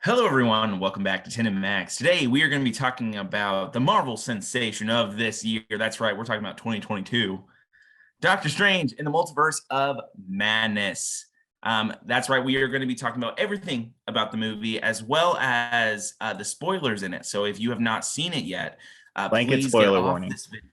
Hello, everyone. Welcome back to Tin and Max. Today, we are going to be talking about the Marvel sensation of this year. That's right. We're talking about 2022. Doctor Strange in the Multiverse of Madness. That's right. We are going to be talking about everything about the movie as well as the spoilers in it. So if you have not seen it yet, Blanket please get spoiler off warning. this video.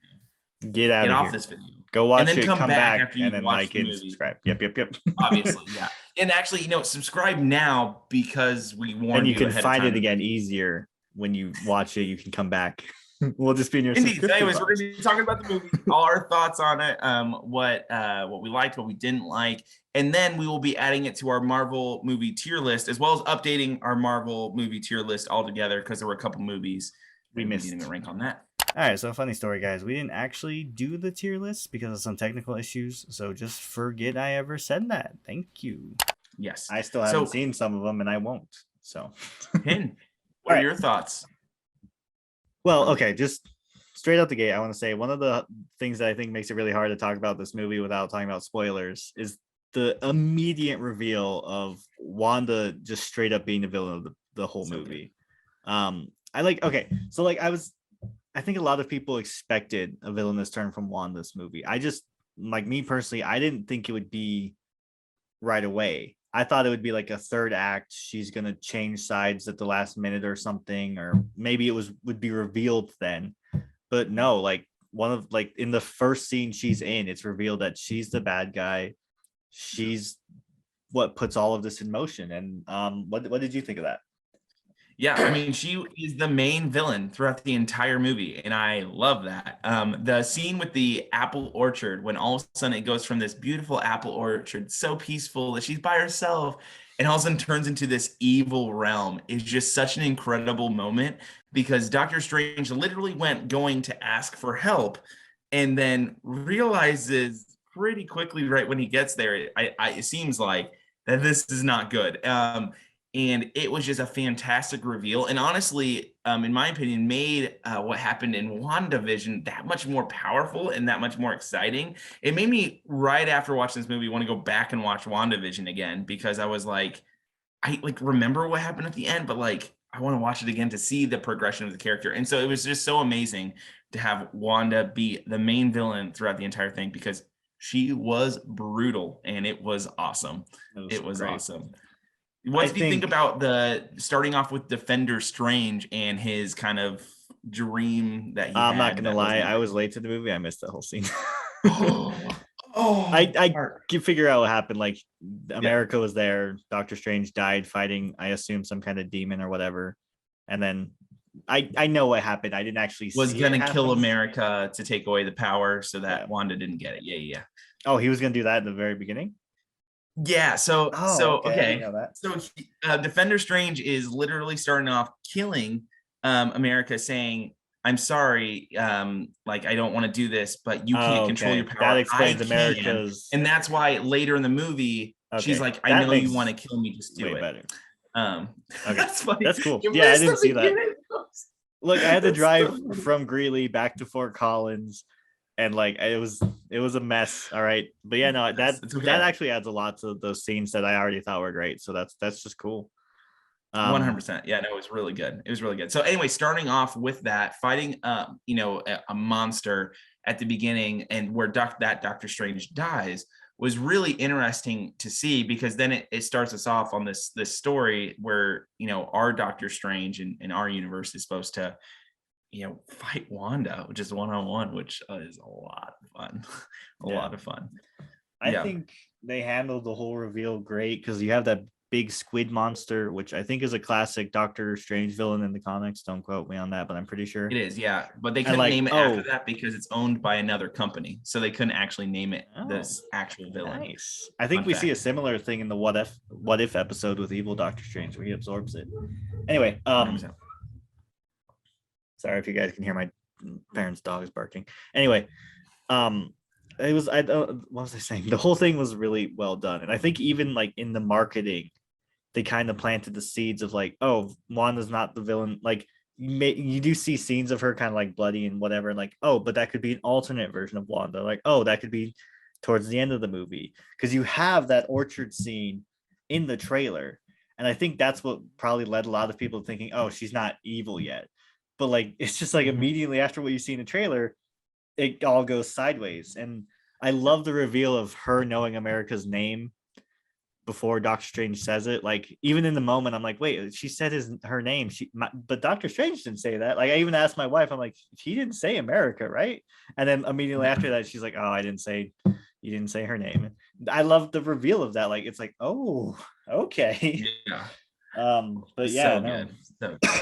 Get out Get of off here. this video. Go watch and then it, come back back, after and you've then watched like the and movie. subscribe. Yep. Obviously, yeah. And actually, subscribe now because we warned And you you can ahead of find time. it again easier when you watch it. You can come back. We'll just be in your Indeed. So subscription anyways, we're box. going to be talking about the movie, all our thoughts on it, what we liked, what we didn't like, and then we will be adding it to our Marvel movie tier list, as well as updating our Marvel movie tier list altogether because there were a couple movies we missed. didn't rank on that. All right, so funny story, guys. We didn't actually do the tier list because of some technical issues. So just forget I ever said that. Thank you. Yes. I still haven't seen some of them, and I won't. So, Pin, what are your thoughts? Well, okay, just straight out the gate, I want to say one of the things that I think makes it really hard to talk about this movie without talking about spoilers is the immediate reveal of Wanda just straight up being the villain of the whole movie. I think a lot of people expected a villainous turn from Wanda's movie. I just, like, me personally, I didn't think it would be right away. I thought it would be like a third act. She's gonna change sides at the last minute or something, or maybe it would be revealed then. But no, like in the first scene she's in, it's revealed that she's the bad guy. She's what puts all of this in motion. And what did you think of that? Yeah, I mean, she is the main villain throughout the entire movie, and I love that. The scene with the apple orchard, when all of a sudden it goes from this beautiful apple orchard, so peaceful that she's by herself, and all of a sudden turns into this evil realm, is just such an incredible moment because Doctor Strange literally went going to ask for help, and then realizes pretty quickly right when he gets there, it seems like that this is not good. And it was just a fantastic reveal. And honestly, in my opinion, made what happened in WandaVision that much more powerful and that much more exciting. It made me, right after watching this movie, want to go back and watch WandaVision again because I was like, I remember what happened at the end, but I want to watch it again to see the progression of the character. And so it was just so amazing to have Wanda be the main villain throughout the entire thing because she was brutal and it was awesome. It was awesome. What do you think about the starting off with Defender Strange and his kind of dream that he had? I'm not gonna lie, I was late to the movie. I missed the whole scene. I can figure out what happened. Like, America was there. Doctor Strange died fighting, I assume, some kind of demon or whatever. And then I know what happened. I didn't actually was gonna kill America to take away the power so that Wanda didn't get it. Yeah. Oh, he was gonna do that in the very beginning. Yeah, so okay. So Defender Strange is literally starting off killing America, saying, "I'm sorry, I don't want to do this, but you can't control your power." That explains America's, and that's why later in the movie she's like, "I know you want to kill me, just do it." Better. Okay. That's funny. That's cool. Yeah, I didn't see that. Look, I had to drive from Greeley back to Fort Collins. And it was a mess. All right. But yeah, no, that actually adds a lot to those scenes that I already thought were great. So that's just cool. 100%. Yeah, no, it was really good. It was really good. So anyway, starting off with that, fighting a monster at the beginning and where Doctor Strange dies was really interesting to see because then it starts us off on this story where our Doctor Strange in our universe is supposed to fight Wanda, which is one-on-one, which is a lot of fun. A lot of fun. I think they handled the whole reveal great because you have that big squid monster, which I think is a classic Doctor Strange villain in the comics. Don't quote me on that, but I'm pretty sure it is. Yeah, but they couldn't name it after that because it's owned by another company, so they couldn't actually name it this actual villain. Nice. I think we see a similar thing in the What If episode with Evil Doctor Strange where he absorbs it. Anyway, 100%. Sorry if you guys can hear my parents' dogs barking. Anyway, it was what was I saying? The whole thing was really well done, and I think even in the marketing, they kind of planted the seeds of Wanda's not the villain. You do see scenes of her kind of bloody and whatever, and but that could be an alternate version of Wanda. That could be towards the end of the movie because you have that orchard scene in the trailer. And I think that's what probably led a lot of people thinking, oh, she's not evil yet. But like, it's just like immediately after what you see in the trailer, it all goes sideways. And I love the reveal of her knowing America's name before Doctor Strange says it. Like, even in the moment, I'm like, wait, she said her name. But Doctor Strange didn't say that. Like, I even asked my wife, I'm like, he didn't say America, right? And then immediately after that, she's like, oh, you didn't say her name. I love the reveal of that. Like, it's like, oh, okay. Yeah. But yeah, So good. So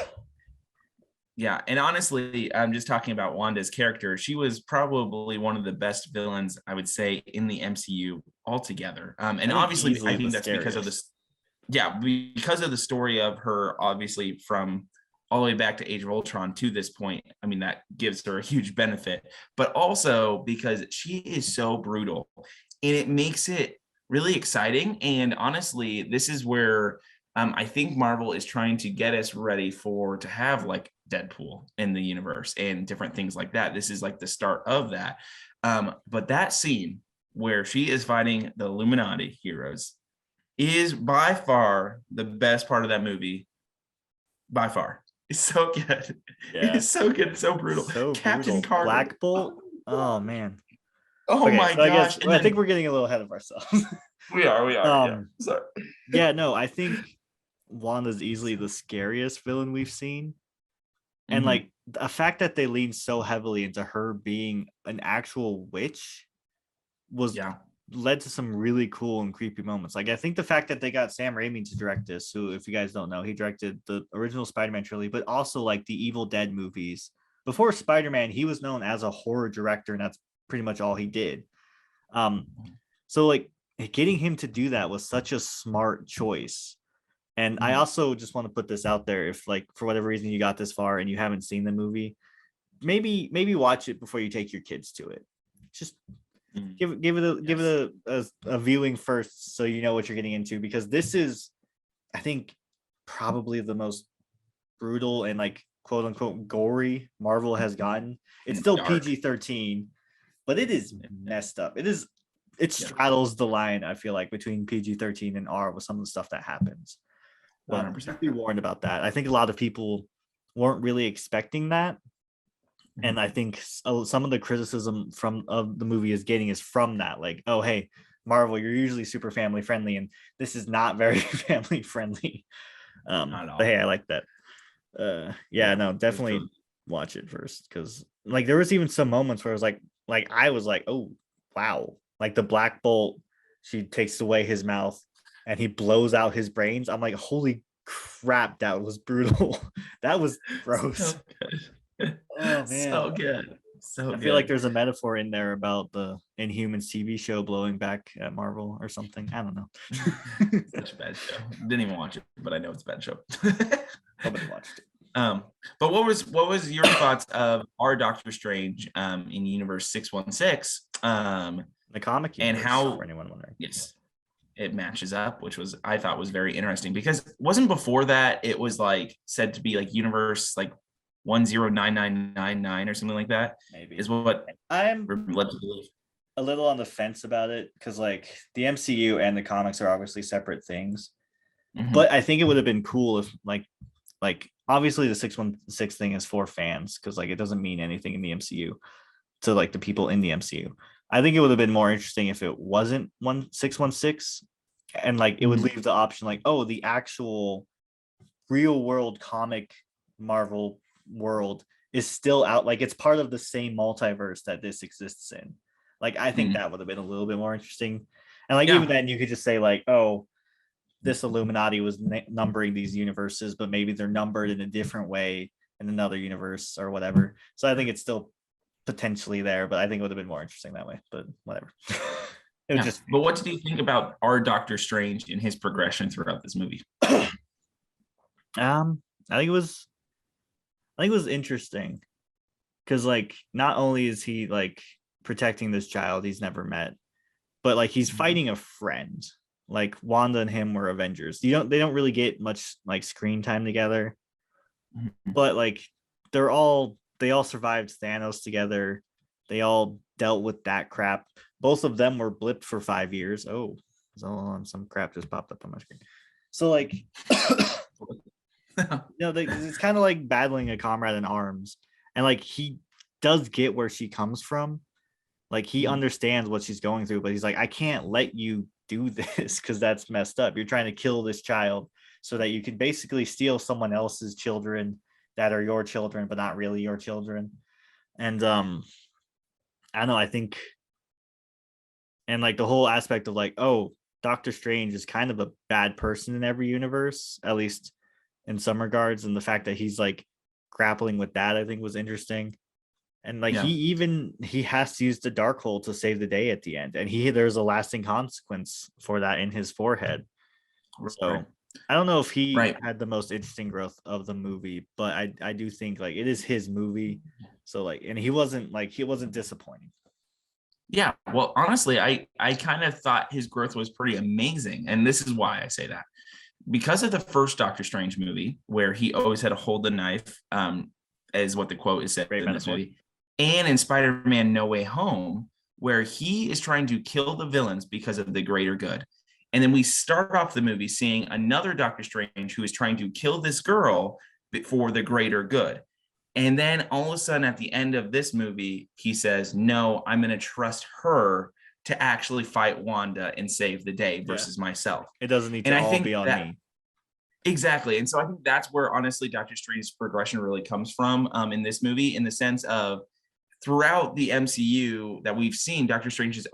yeah, and honestly, I'm just talking about Wanda's character. She was probably one of the best villains, I would say, in the MCU altogether. And obviously, I think that's because of this. Yeah, because of the story of her, obviously, from all the way back to Age of Ultron to this point. I mean, that gives her a huge benefit, but also because she is so brutal, and it makes it really exciting. And honestly, this is where I think Marvel is trying to get us ready to have like Deadpool in the universe and different things like that. This is like the start of that. But that scene where she is fighting the Illuminati heroes is by far the best part of that movie. By far. It's so good. Yeah. It's so good. So brutal. So Captain brutal. Carter. Black Bolt. Oh man. Oh okay, my gosh. I think we're getting a little ahead of ourselves. We are. Yeah. Sorry. Yeah, no, I think Wanda's easily the scariest villain we've seen. And like the fact that they lean so heavily into her being an actual witch was led to some really cool and creepy moments. Like, I think the fact that they got Sam Raimi to direct this, who, if you guys don't know, he directed the original Spider-Man trilogy, but also like the Evil Dead movies. Before Spider-Man, he was known as a horror director, and that's pretty much all he did. So like getting him to do that was such a smart choice. And I also just want to put this out there. If like for whatever reason you got this far and you haven't seen the movie, maybe watch it before you take your kids to it. Just give it a viewing first, so you know what you're getting into, because this is, I think, probably the most brutal and like quote unquote gory Marvel has gotten. It's still PG-13, but it is messed up. It straddles the line, I feel like, between PG-13 and R with some of the stuff that happens. 100%. Be warned about that. I think a lot of people weren't really expecting that. And I think some of the criticism of the movie is getting is from that. Like, oh, hey, Marvel, you're usually super family friendly, and this is not very family friendly. But hey, I like that. No, definitely watch it first, because like there was even some moments where I was like, oh wow, like the Black Bolt, she takes away his mouth and he blows out his brains. I'm like, holy crap, that was brutal. That was gross. So good. Oh man, so good. I feel like there's a metaphor in there about the Inhumans TV show blowing back at Marvel or something. I don't know. Such a bad show. Didn't even watch it, but I know it's a bad show. Nobody watched it. But what was your thoughts of our Doctor Strange in Universe 616? The comic universe, and how, for anyone wondering. Yes, it matches up, which I thought was very interesting, because wasn't before that it was like said to be like universe like 109999 or something like that. Maybe is what I'm led to believe. A little on the fence about it, because like the MCU and the comics are obviously separate things. But I think it would have been cool if like obviously the 616 thing is for fans, because like it doesn't mean anything in the MCU to like the people in the MCU. I think it would have been more interesting if it wasn't 1616, and like it would leave the option like, oh, the actual real world comic Marvel world is still out, like it's part of the same multiverse that this exists in. Like I think that would have been a little bit more interesting. And like even then you could just say like, oh, this Illuminati was numbering these universes, but maybe they're numbered in a different way in another universe or whatever. So I think it's still potentially there, but I think it would have been more interesting that way, but whatever. But what did you think about our Doctor Strange and his progression throughout this movie? I think it was interesting, because like not only is he like protecting this child he's never met, but like he's fighting a friend. Like Wanda and him were Avengers. They don't really get much like screen time together, but like they all survived Thanos together. They all dealt with that crap. Both of them were blipped for 5 years. Oh, some crap just popped up on my screen. So like, it's kind of like battling a comrade in arms, and like he does get where she comes from. Like he understands what she's going through, but he's like, I can't let you do this because that's messed up. You're trying to kill this child so that you can basically steal someone else's children that are your children, but not really your children. And I don't know, I think, and like the whole aspect of like, oh, Doctor Strange is kind of a bad person in every universe, at least in some regards. And the fact that he's like grappling with that, I think was interesting. And like he has to use the Darkhold to save the day at the end, and there's a lasting consequence for that in his forehead. So I don't know if he had the most interesting growth of the movie, but I do think like it is his movie. So like, and he wasn't disappointing. Yeah, well, honestly, I kind of thought his growth was pretty amazing, and this is why I say that. Because of the first Doctor Strange movie, where he always had to hold the knife, as what the quote is said in this movie, and in Spider-Man No Way Home, where he is trying to kill the villains because of the greater good. And then we start off the movie seeing another Doctor Strange who is trying to kill this girl for the greater good. And then all of a sudden at the end of this movie, he says, no, I'm going to trust her to actually fight Wanda and save the day versus myself. It doesn't need to all be on me. Exactly. And so I think that's where, honestly, Doctor Strange's progression really comes from in this movie, in the sense of throughout the MCU that we've seen, Doctor Strange is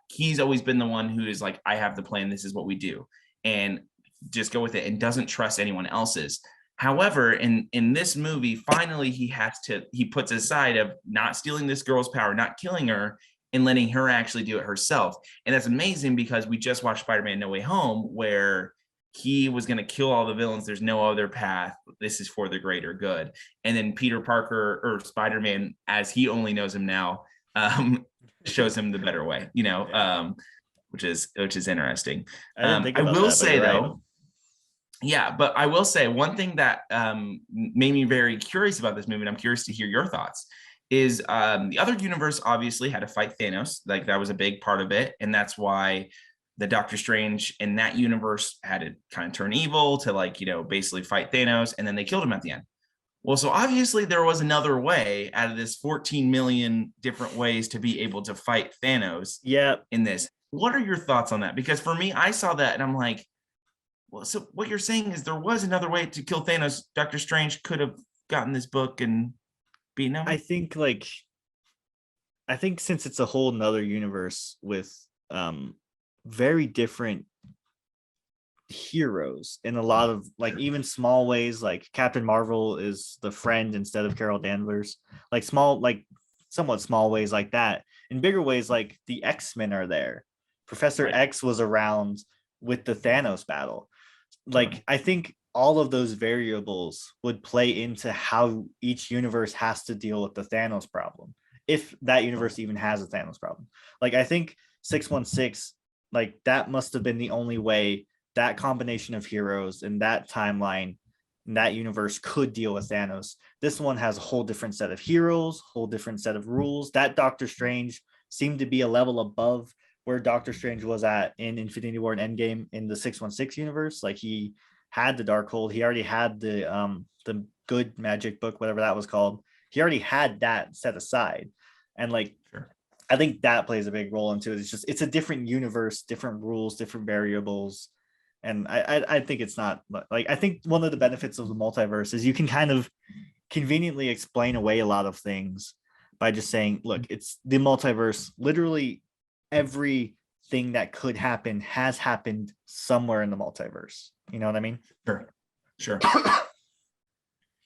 he's always been the one who is like, I have the plan. This is what we do. And just go with it and doesn't trust anyone else's. However, in this movie, finally, he puts aside of not stealing this girl's power, not killing her, and letting her actually do it herself. And that's amazing because we just watched Spider-Man No Way Home, where he was going to kill all the villains. There's no other path. This is for the greater good. And then Peter Parker, or Spider-Man, as he only knows him now, shows him the better way, which is interesting. I didn't think about I will that, say though, yeah, but I will say one thing that made me very curious about this movie, and I'm curious to hear your thoughts, is the other universe obviously had to fight Thanos. Like that was a big part of it. And that's why the Doctor Strange in that universe had to kind of turn evil to basically fight Thanos. And then they killed him at the end. Well, so obviously there was another way out of this 14 million different ways to be able to fight Thanos. Yeah. In this, what are your thoughts on that? Because for me, I saw that and I'm like, well, so what you're saying is there was another way to kill Thanos. Doctor Strange could have gotten this book and beaten him. I think since it's a whole nother universe with very different heroes in a lot of like even small ways, like Captain Marvel is the friend instead of Carol Danvers, like somewhat small ways like that. In bigger ways, like the X-Men are there. Professor X was around with the Thanos battle. Like I think all of those variables would play into how each universe has to deal with the Thanos problem, if that universe even has a Thanos problem. Like I think 616, like that must have been the only way that combination of heroes in that timeline in that universe could deal with Thanos. This one has a whole different set of heroes, whole different set of rules. That Doctor Strange seemed to be a level above where Doctor Strange was at in Infinity War and Endgame in the 616 universe. Like he had the Darkhold, he already had the good magic book, whatever that was called. He already had that set aside. And like I think that plays a big role into it. It's a different universe, different rules, different variables. And I think it's not like, I think one of the benefits of the multiverse is you can kind of conveniently explain away a lot of things by just saying, look, it's the multiverse. Literally everything that could happen has happened somewhere in the multiverse. You know what I mean? Sure.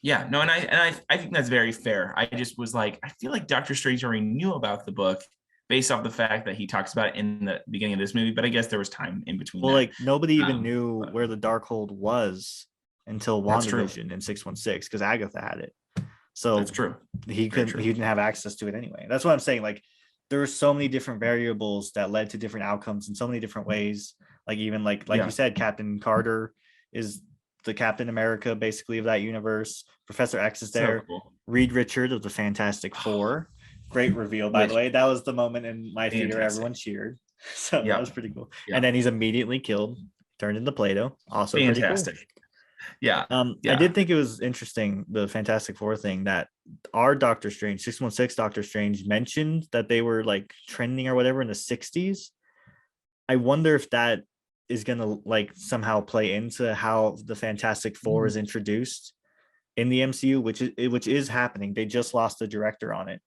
Yeah, no, and I think that's very fair. I just was like, I feel like Doctor Strange already knew about the book based off the fact that he talks about it in the beginning of this movie, but I guess there was time in between. Well, like nobody even knew where the Darkhold was until WandaVision in 616 because Agatha had it. So that's true. He didn't have access to it anyway. That's what I'm saying. Like there were so many different variables that led to different outcomes in so many different ways. Like even like you said, Captain Carter is the Captain America basically of that universe. Professor X is there. So cool. Reed Richard of the Fantastic Four. Great reveal, by the way. That was the moment in my theater everyone cheered. So that was pretty cool. And then he's immediately killed. turned into Play-Doh. Also pretty cool. Fantastic. Yeah. I did think it was interesting, the Fantastic Four thing, that our Doctor Strange, 616 Doctor Strange, mentioned that they were like trending or whatever in the 60s. I wonder if that is gonna like somehow play into how the Fantastic Four is introduced in the MCU, which is happening. They just lost the director on it.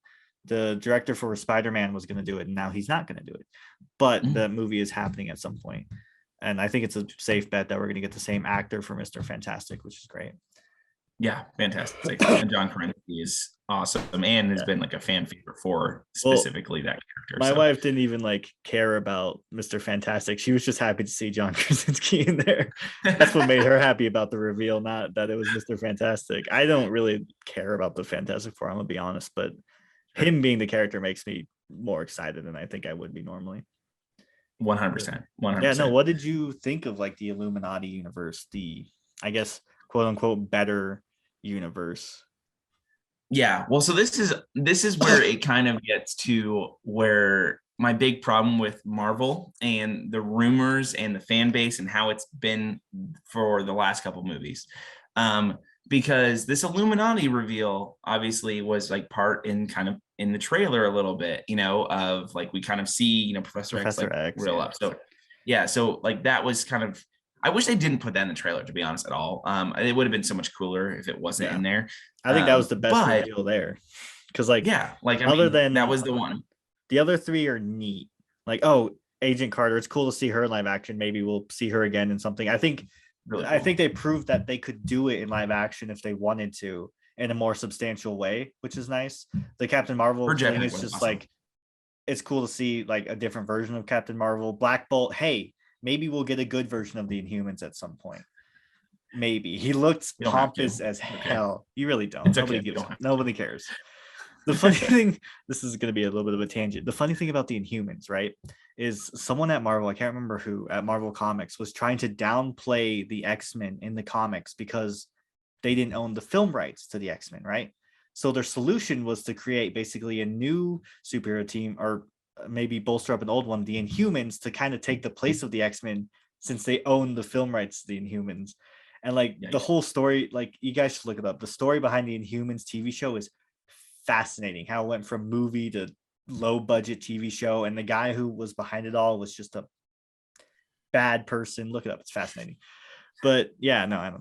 The director for Spider-Man was going to do it, and now he's not going to do it. But the movie is happening at some point, and I think it's a safe bet that we're going to get the same actor for Mr. Fantastic, which is great. Yeah, fantastic. And John Krasinski is awesome and has been like a fan favorite for specifically that character. My wife didn't even like care about Mr. Fantastic. She was just happy to see John Krasinski in there. That's what made her happy about the reveal, not that it was Mr. Fantastic. I don't really care about the Fantastic Four, I'm gonna be honest, but him being the character makes me more excited than I think I would be normally. 100%. Yeah, no, what did you think of like the Illuminati universe, the, I guess, quote unquote better universe? Yeah, well, so this is where it kind of gets to where my big problem with Marvel and the rumors and the fan base and how it's been for the last couple movies. Because this Illuminati reveal obviously was like part in kind of in the trailer a little bit, of like we kind of see, Professor X real up. So yeah, so like that was kind of, I wish they didn't put that in the trailer, to be honest, at all. It would have been so much cooler if it wasn't in there. I think that was the best reveal there. Because other than that was the one. The other three are neat. Like, Agent Carter, it's cool to see her in live action. Maybe we'll see her again in something. I think really cool. I think they proved that they could do it in live action if they wanted to in a more substantial way, which is nice. The Captain Marvel thing is just awesome. Like, it's cool to see like a different version of Captain Marvel. Black Bolt, hey, maybe we'll get a good version of the Inhumans at some point. Maybe. He looks pompous as hell. You really don't. Nobody cares. The funny thing, this is going to be a little bit of a tangent. The funny thing about the Inhumans, right, is someone at Marvel, I can't remember who, at Marvel Comics, was trying to downplay the X-Men in the comics because they didn't own the film rights to the X-Men, right? So their solution was to create basically a new superhero team, or maybe bolster up an old one, the Inhumans, to kind of take the place of the X-Men since they own the film rights to the Inhumans. And like the whole story, like you guys should look it up. The story behind the Inhumans TV show is fascinating. How it went from movie to low budget TV show, and the guy who was behind it all was just a bad person. Look it up; it's fascinating. But yeah, no,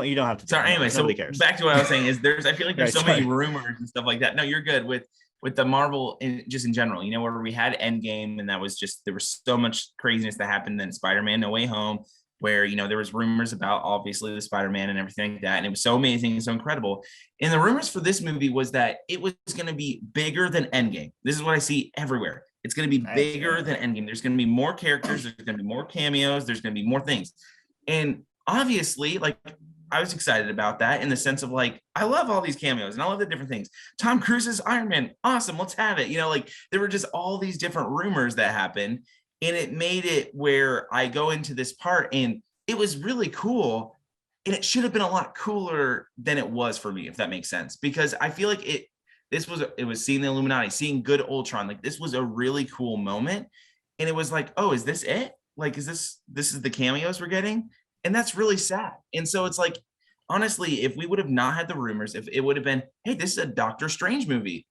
you don't have to. Sorry. Anyway, so cares. Back to what I was saying is I feel like there's so many rumors and stuff like that. No, you're good with the Marvel just in general. Where we had Endgame, and that was just, there was so much craziness that happened. Then Spider-Man: No Way Home, where there was rumors about obviously the Spider-Man and everything like that, and it was so amazing and so incredible. And the rumors for this movie was that it was going to be bigger than Endgame. This is what I see everywhere. It's going to be bigger than Endgame. There's going to be more characters. There's going to be more cameos. There's going to be more things. And obviously, like, I was excited about that in the sense of like, I love all these cameos and I love the different things. Tom Cruise's Iron Man, awesome. Let's have it. Like there were just all these different rumors that happened. And it made it where I go into this part and it was really cool. And it should have been a lot cooler than it was for me, if that makes sense. Because I feel like it was seeing the Illuminati, seeing good Ultron. Like this was a really cool moment. And it was like, oh, is this it? Like, this is the cameos we're getting? And that's really sad. And so it's like, honestly, if we would have not had the rumors, if it would have been, hey, this is a Doctor Strange movie,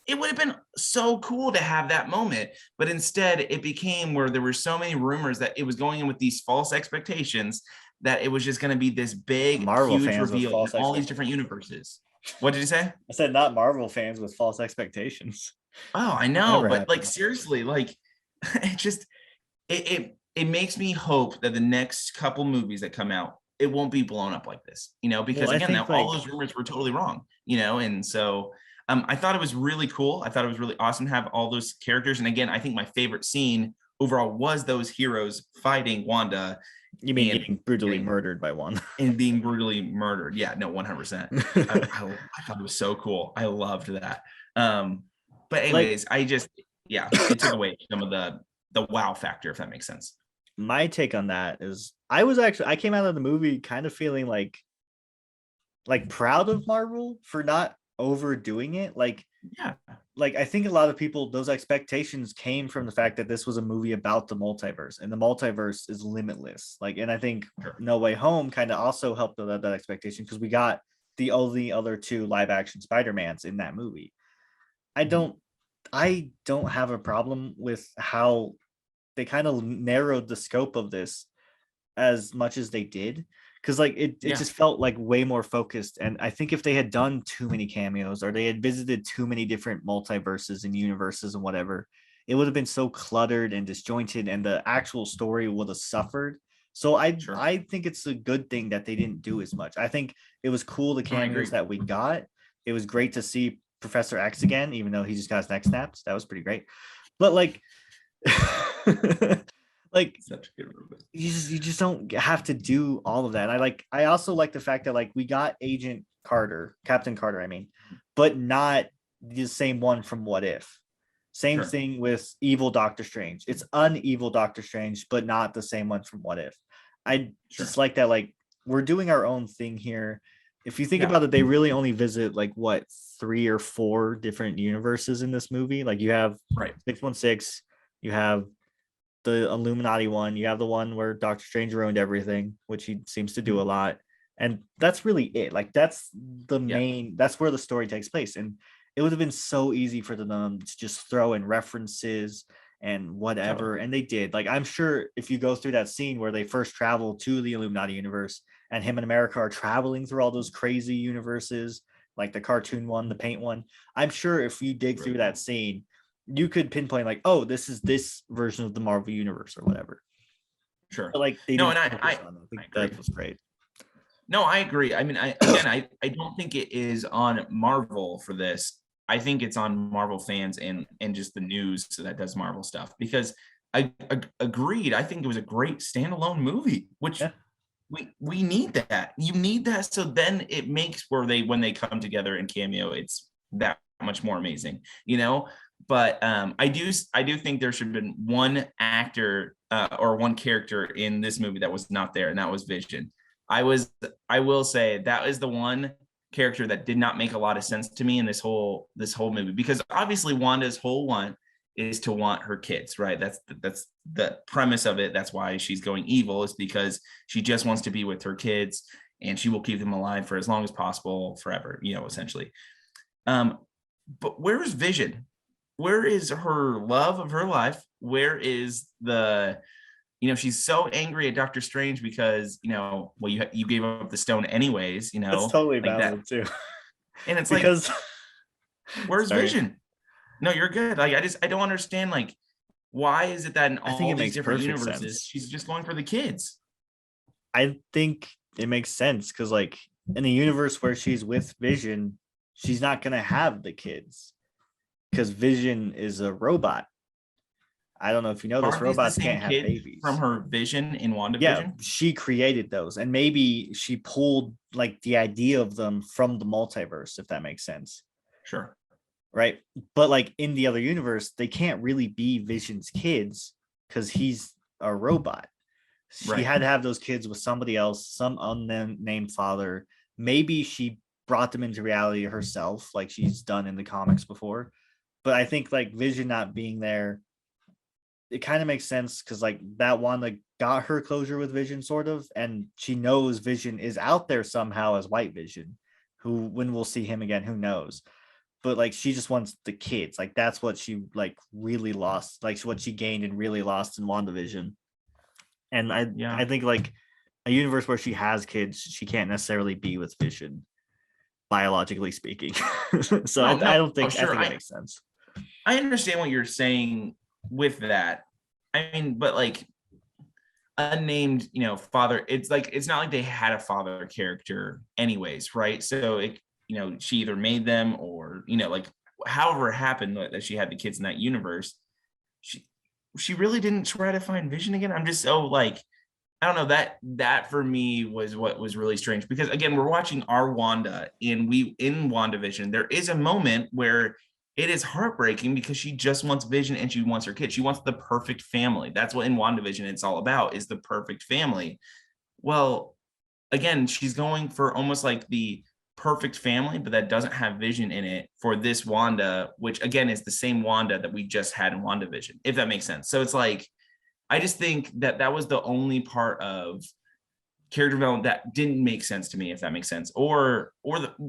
it would have been so cool to have that moment. But instead, it became where there were so many rumors that it was going in with these false expectations that it was just going to be this big, Marvel huge reveal in all these different universes. What did you say? I said not Marvel fans with false expectations. Oh, I know. But like, seriously, like it just, it makes me hope that the next couple movies that come out, it won't be blown up like this, because again, all those rumors were totally wrong, and so I thought it was really cool. I thought it was really awesome to have all those characters. And again, I think my favorite scene overall was those heroes fighting Wanda. You mean getting brutally murdered by Wanda? And being brutally murdered. Yeah, no, 100%. I thought it was so cool. I loved that. But anyways, it took away some of the wow factor, if that makes sense. My take on that is I came out of the movie kind of feeling like proud of Marvel for not overdoing it. Yeah. Like I think a lot of people, those expectations came from the fact that this was a movie about the multiverse, and the multiverse is limitless. Like, and I think Sure. No Way Home kind of also helped with that expectation, because we got the only other two live action Spider-Mans in that movie. I don't I don't have a problem with how they kind of narrowed the scope of this as much as they did, because like it Yeah. just felt like way more focused. And I think if they had done too many cameos, or they had visited too many different multiverses and universes and whatever, it would have been so cluttered and disjointed, and the actual story would have suffered. So Sure. I think it's a good thing that they didn't do as much. I think it was cool, the No, I cameos agree. that we got. It was great to see Professor X again, even though he just got his neck snapped. That was pretty great. But like like Such a good movie. you just don't have to do all of that. I also like the fact that like we got Agent Carter, Captain Carter, I mean, but not the same one from What If. Same Sure. thing with evil Doctor Strange. It's evil Doctor Strange, but not the same one from What If. I Sure. just like that, like we're doing our own thing here. If you think Yeah. about it, they really only visit like what, 3 or 4 different universes in this movie. Like you have Right. 616, you have the Illuminati one, you have the one where Doctor Strange ruined everything, which he seems to do a lot. And that's really it. Like that's the Yeah. main, that's where the story takes place. And it would have been so easy for them to just throw in references and whatever. Totally. And they did. Like I'm sure if you go through that scene where they first travel to the Illuminati universe, and him and America are traveling through all those crazy universes, like the cartoon one, the paint one, I'm sure if you dig through that scene, you could pinpoint like, oh, this is this version of the Marvel universe or whatever. Sure. But like they No, didn't and focus on it. I think that was great. No, I agree. I mean, I don't think it is on Marvel for this. I think it's on Marvel fans and just the news that does Marvel stuff, because I agreed. I think it was a great standalone movie, which Yeah. we need that. You need that, so then it makes where they when they come together in cameo, it's that much more amazing, you know. But I do think there should have been one actor or one character in this movie that was not there, and that was Vision. I will say that is the one character that did not make a lot of sense to me in this whole movie, because obviously Wanda's whole want is to want her kids, right? That's the premise of it. That's why she's going evil, is because she just wants to be with her kids, and she will keep them alive for as long as possible, forever, you know, essentially. But where is Vision? Where is her love of her life? Where is the, you know, she's so angry at Doctor Strange because, you know, well, you gave up the stone anyways, you That's know, totally like that. valid too. And it's like, Because where's sorry, Vision? No, you're good. Like I don't understand, like, why is it that in I think all it these makes different perfect universes sense. she's just going for the kids? I think it makes sense because like in a universe where she's with Vision, she's not gonna have the kids because Vision is a robot. I don't know if you know this, Aren't these the robots same can't have kids from babies. her vision in Yeah, WandaVision? she created those, and maybe she pulled like the idea of them from the multiverse, if that makes sense. Sure. Right? But like in the other universe, they can't really be Vision's kids because he's a robot. She Right. had to have those kids with somebody else, some unnamed father. Maybe she brought them into reality herself, like she's done in the comics before. But I think like Vision not being there, it kind of makes sense because like that Wanda got her closure with Vision, sort of, and she knows Vision is out there somehow as White Vision, who when we'll see him again, who knows. But like she just wants the kids. Like that's what she like really lost, like what she gained and really lost in WandaVision. And I Yeah. think like a universe where she has kids, she can't necessarily be with Vision, biologically speaking. So No, I no, don't think, I sure. think it makes sense. I understand what you're saying with that. I mean, but like unnamed, you know, father, it's like it's not like they had a father character anyways, right? So it, you know, she either made them or, you know, like however it happened that she had the kids in that universe, she she really didn't try to find Vision again. I'm just so like, I don't know, that for me was what was really strange, because again, we're watching our Wanda, and we in WandaVision, there is a moment where it is heartbreaking because she just wants Vision and she wants her kid. She wants the perfect family. That's what in WandaVision it's all about, is the perfect family. Well, again, she's going for almost like the perfect family, but that doesn't have Vision in it for this Wanda, which again is the same Wanda that we just had in WandaVision, if that makes sense. So it's like, I just think that was the only part of character development that didn't make sense to me, if that makes sense, or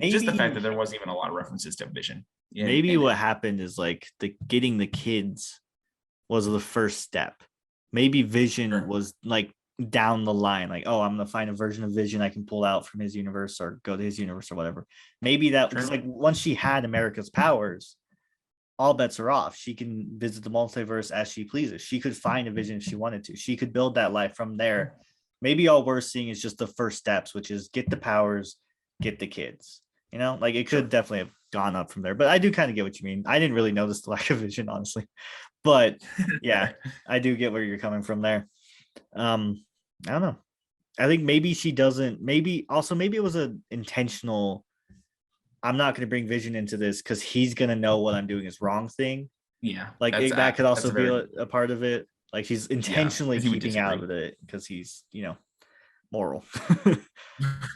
just the fact that there wasn't even a lot of references to Vision. Maybe what happened is like getting the kids was the first step. Maybe Vision was like down the line, like, oh, I'm gonna find a version of Vision I can pull out from his universe or go to his universe or whatever. Maybe that because like once she had America's powers, all bets are off. She can visit the multiverse as she pleases. She could find a Vision if she wanted to. She could build that life from there. Maybe all we're seeing is just the first steps, which is get the powers, get the kids. You know, like it could definitely have gone up from there. But I do kind of get what you mean. I didn't really notice the lack of Vision, honestly. But yeah, I do get where you're coming from there. I don't know. I think maybe she doesn't. Maybe it was an intentional. I'm not going to bring Vision into this because he's going to know what I'm doing is wrong thing. Yeah, like that could also be a part of it. Like she's intentionally keeping out of it because he's, you know, moral.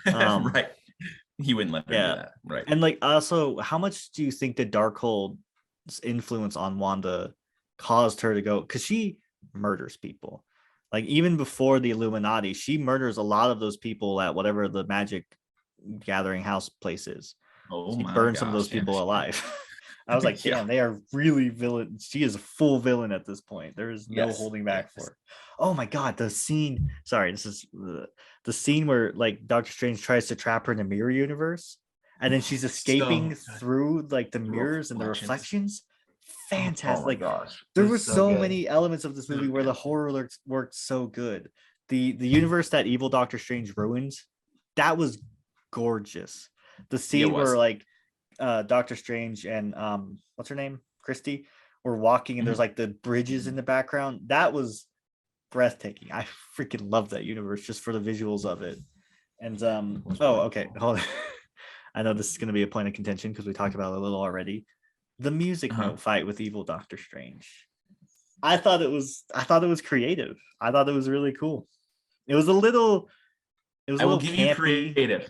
Right. He wouldn't let her do that. Right. And like also, how much do you think the Darkhold's influence on Wanda caused her to go? Because she murders people. Like even before the Illuminati, she murders a lot of those people at whatever the magic gathering house place is. She burned some of those people alive. I was like, damn, they are really villain. She is a full villain at this point. There is no holding back for her. Oh my god, the scene. Sorry, this is the scene where like Doctor Strange tries to trap her in a mirror universe, and then she's escaping through like the mirrors and the reflections. Fantastic! Oh my gosh, there were so many elements of this movie where the horror worked so good. The universe that evil Doctor Strange ruined, that was gorgeous. The scene where like Doctor Strange and what's her name, Christy, were walking and there's like the bridges in the background. That was breathtaking. I freaking love that universe just for the visuals of it. And okay, hold on. I know this is going to be a point of contention because we talked about it a little already. The music note fight with evil Doctor Strange. I thought it was creative. I thought it was really cool. It was a little campy. Creative.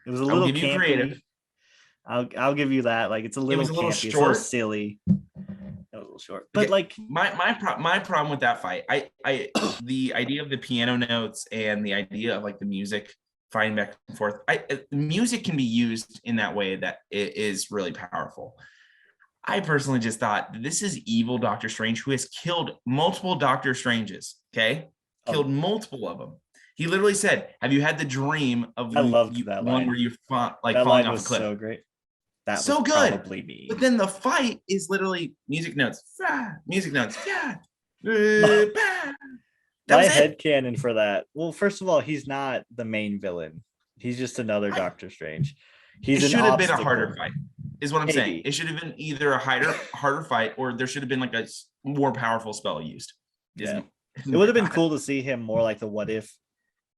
It was a little campy. Creative. I'll give you that. Like it's a little campy, short. It's a little silly. That was a little short. But like my problem with that fight, I the idea of the piano notes and the idea of like the music fighting back and forth. Music can be used in that way that it is really powerful. I personally just thought this is evil Doctor Strange who has killed multiple Doctor Stranges. Okay, killed multiple of them. He literally said, "Have you had the dream of that one line. Where you like falling off a cliff?" So great. That was so good. Probably me. But then the fight is literally music notes. Music notes. Yeah. My headcanon for that. Well, first of all, he's not the main villain. He's just another Doctor Strange. It should have been a harder fight, is what I'm saying. It should have been either a harder fight, or there should have been like a more powerful spell used. Yeah. It would have been cool to see him more like the What If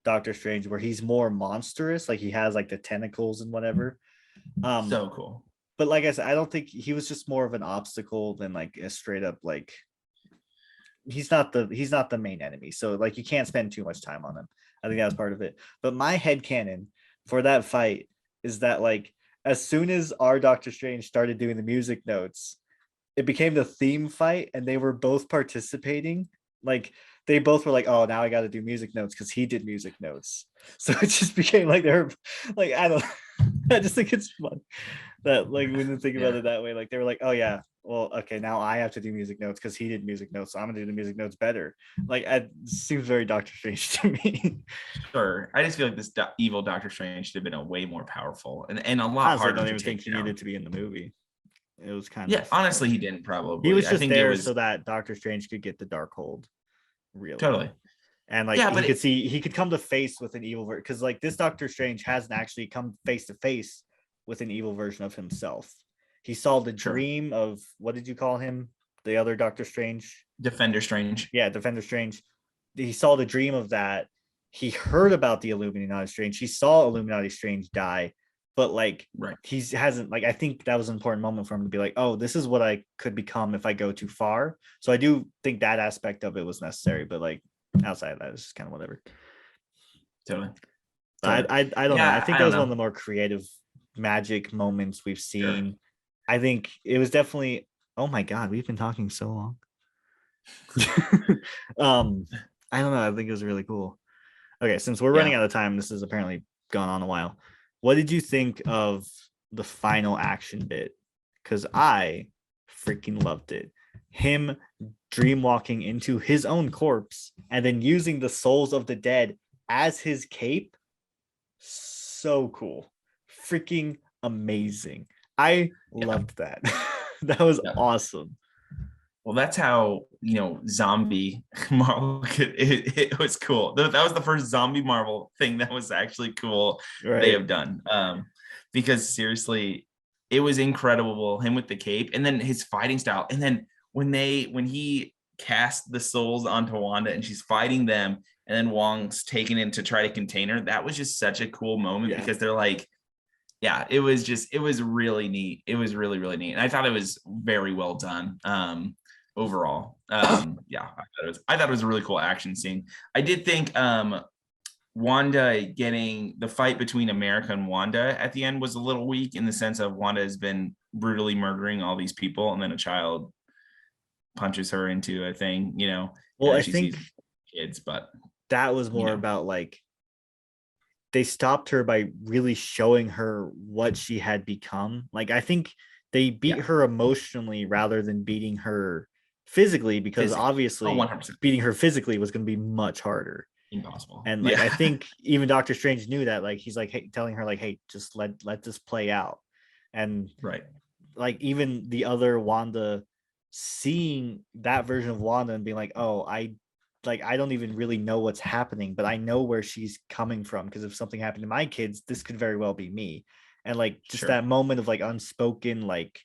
Doctor Strange, where he's more monstrous, like he has like the tentacles and whatever. So cool. But like I said, I don't think he was just more of an obstacle than like a straight up like he's not the main enemy. So like you can't spend too much time on him. I think that was part of it. But my headcanon for that fight is that like as soon as our Doctor Strange started doing the music notes, it became the theme fight and they were both participating. Like they both were like, oh, now I got to do music notes because he did music notes. So it just became like they're like, I just think it's fun that like when you think about it that way, like they were like, oh yeah, well, okay, now I have to do music notes because he did music notes, so I'm gonna do the music notes better. Like it seems very Doctor Strange to me. Sure, I just feel like this evil Doctor Strange should have been a way more powerful and a lot harder. I don't even think he needed to be in the movie. It was kind of honestly, he didn't probably. He was just there so that Doctor Strange could get the Darkhold. Really, totally. And like he could come to face with an evil version because like this Doctor Strange hasn't actually come face to face with an evil version of himself. He saw the dream of, what did you call him? The other Doctor Strange? Defender Strange. Yeah, Defender Strange. He saw the dream of that. He heard about the Illuminati Strange. He saw Illuminati Strange die, but like he hasn't, like, I think that was an important moment for him to be like, oh, this is what I could become if I go too far. So I do think that aspect of it was necessary, but like outside of that, it's just kind of whatever. Totally. I don't know. I think that was one of the more creative magic moments we've Sure. seen. I think it was definitely. Oh my god, we've been talking so long. um, I don't know. I think it was really cool. Okay, since we're running Yeah. out of time, this has apparently gone on a while. What did you think of the final action bit? Because I freaking loved it. Him dream walking into his own corpse and then using the souls of the dead as his cape. So cool. Freaking amazing. I Yeah. loved that. That was Yeah. awesome. Well, that's how, zombie Marvel it was cool. That was the first zombie Marvel thing that was actually cool they Right. have done. Because seriously, it was incredible. Him with the cape and then his fighting style. And then when he cast the souls onto Wanda and she's fighting them, and then Wong's taking in to try to contain her, that was just such a cool moment Yeah. because they're like, yeah, it was really neat. It was really, really neat. And I thought it was very well done. Overall. Yeah, I thought it was a really cool action scene. I did think Wanda getting the fight between America and Wanda at the end was a little weak in the sense of Wanda has been brutally murdering all these people, and then a child punches her into a thing, Well, and I she sees think kids, but that was more about like they stopped her by really showing her what she had become. Like I think they beat yeah, her emotionally rather than beating her physically, because physically. Oh, obviously 100% beating her physically was going to be much harder. impossible. And like I Yeah. think even Doctor Strange knew that. Like he's like, hey, telling her like, hey, just let this play out. And Right. like even the other Wanda seeing that version of Wanda and being like, oh, I don't even really know what's happening, but I know where she's coming from, because if something happened to my kids, this could very well be me. And like just Sure. that moment of like unspoken, like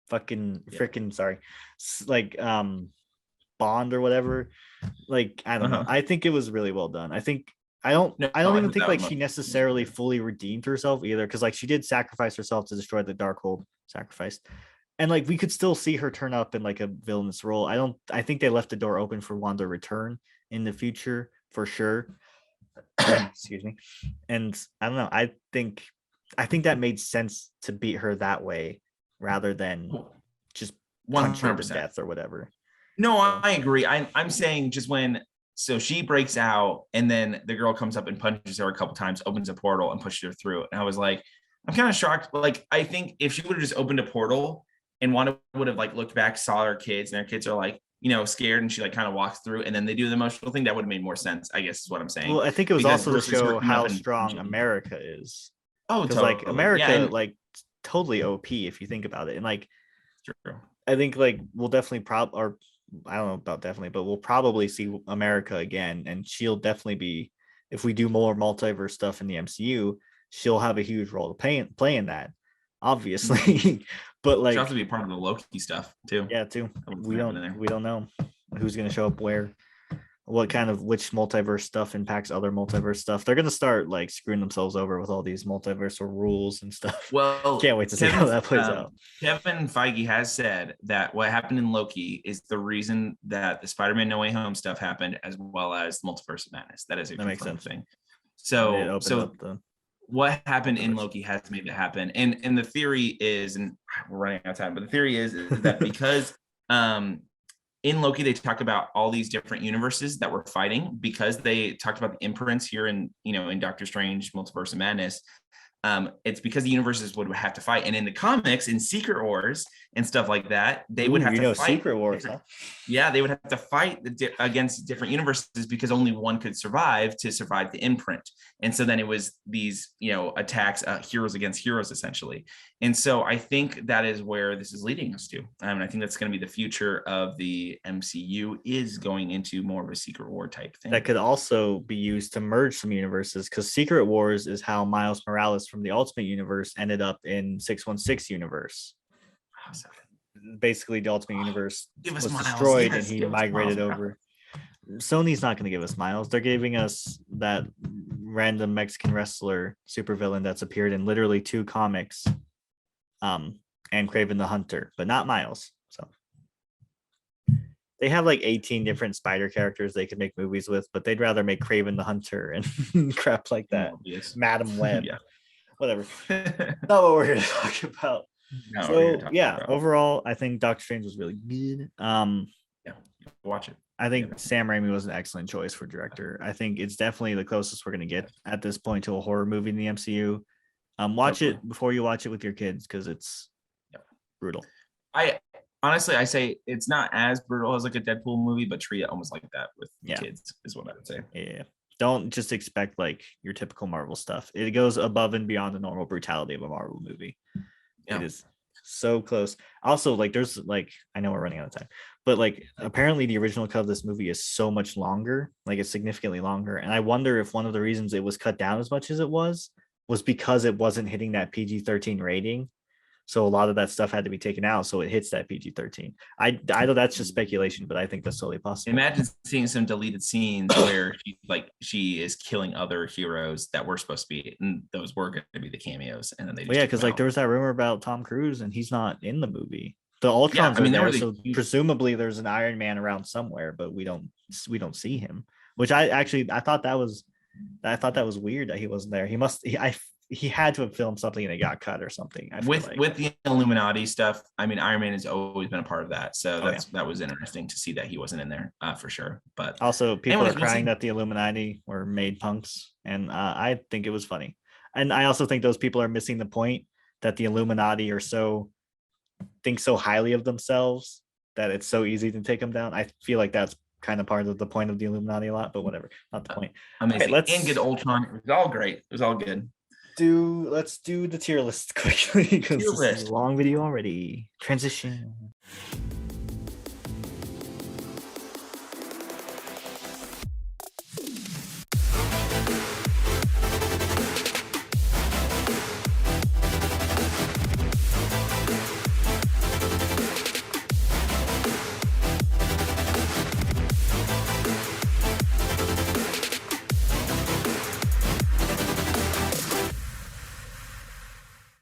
fucking Yeah. freaking sorry, like bond or whatever. Like I don't know. Uh-huh. I think it was really well done. No, I don't I even thought think that like was she was really necessarily good. fully redeemed herself either, because like she did sacrifice herself to destroy the Darkhold sacrifice. And like we could still see her turn up in like a villainous role. I think they left the door open for Wanda to return in the future for sure. Excuse me. And I don't know. I think that made sense to beat her that way rather than just punch her to 100%. death or whatever. No, So I agree. I'm saying just when so she breaks out and then the girl comes up and punches her a couple times, opens a portal and pushes her through. And I was like, I'm kind of shocked. Like, I think if she would have just opened a portal and Wanda would have like looked back, saw her kids, and their kids are like, scared, and she like kind of walks through and then they do the emotional thing, that would have made more sense, I guess is what I'm well, saying. I think it was Because also to versus her show coming up how and strong punching. America is. Oh, Because like totally. Yeah, America, and like totally OP if you think about it. And like true. I think like we'll definitely or I don't know about definitely, but we'll probably see America again, and she'll definitely be, if we do more multiverse stuff in the MCU, she'll have a huge role to play in that, Mhm. obviously. But Should like, also be part of the Loki stuff too. yeah, too. What's We don't happening there? we don't know who's gonna show up where, what kind of which multiverse stuff impacts other multiverse stuff. They're gonna start like screwing themselves over with all these multiversal rules and stuff. Well, Can't wait to see how that plays out. Kevin Feige has said that what happened in Loki is the reason that the Spider-Man No Way Home stuff happened, as well as Multiverse of Madness. That is a That makes confirmed sense. thing. It So, opened up the what happened in multiverse. Loki has made it happen, and the theory is, and we're running out of time, but the theory is that because um in Loki, they talked about all these different universes that were fighting because they talked about the imprints here in Doctor Strange, Multiverse of Madness. It's because the universes would have to fight, and in the comics, in Secret Wars and stuff like that, they would Ooh, have you to know, fight. Secret Wars, huh? Yeah, they would have to fight against different universes because only one could survive to survive the imprint. And so then it was these, attacks, heroes against heroes, essentially. And so I think that is where this is leading us to. I think that's going to be the future of the MCU, is going into more of a Secret War type thing. That could also be used to merge some universes, because Secret Wars is how Miles Morales from the Ultimate Universe ended up in 616 universe. Awesome. Basically, the Ultimate Universe Give us was Miles. destroyed and Yes, he give us Miles. migrated over. Sony's not going to give us Miles. They're giving us that random Mexican wrestler supervillain that's appeared in literally 2 comics, and Kraven the Hunter, but not Miles. So they have like 18 different spider characters they could make movies with, but they'd rather make Kraven the Hunter and crap like that. Morbius. Madam Web. Yeah. Whatever. Not what we're here to talk about. No, we're here to So talk yeah, about- overall, I think Doctor Strange was really good. yeah, watch it. I think Yeah. Sam Raimi was an excellent choice for director. I think it's definitely the closest we're gonna get at this point to a horror movie in the MCU. Watch Totally. it before you watch it with your kids because it's brutal. I honestly, I say it's not as brutal as like a Deadpool movie, but treat it almost like that with kids is what I would say. Yeah. Don't just expect like your typical Marvel stuff. It goes above and beyond the normal brutality of a Marvel movie. Yeah. It is so close. Also, like there's like I know we're running out of time, but like apparently the original cut of this movie is so much longer, like it's significantly longer. And I wonder if one of the reasons it was cut down as much as it was because it wasn't hitting that PG-13 rating. So a lot of that stuff had to be taken out, so it hits that PG-13. I know that's just speculation, but I think that's totally possible. Imagine seeing some deleted scenes where she is killing other heroes that were supposed to be, and those were going to be the cameos, and then they. Well, yeah, because like there was that rumor about Tom Cruise, and he's not in the movie. The Ultrons are there, so presumably there's an Iron Man around somewhere, but we don't see him. Which I thought that was weird that he wasn't there. He had to have filmed something and it got cut or something. With the Illuminati stuff, I mean, Iron Man has always been a part of that, so that was interesting to see that he wasn't in there for sure. But also, people are crying that the Illuminati were made punks, and I think it was funny. And I also think those people are missing the point that the Illuminati think so highly of themselves that it's so easy to take them down. I feel like that's kind of part of the point of the Illuminati a lot, but whatever, not the point. Amazing. Right, and get Ultron. It was all great. It was all good. Let's do the tier list quickly because this is a long video already. Transition.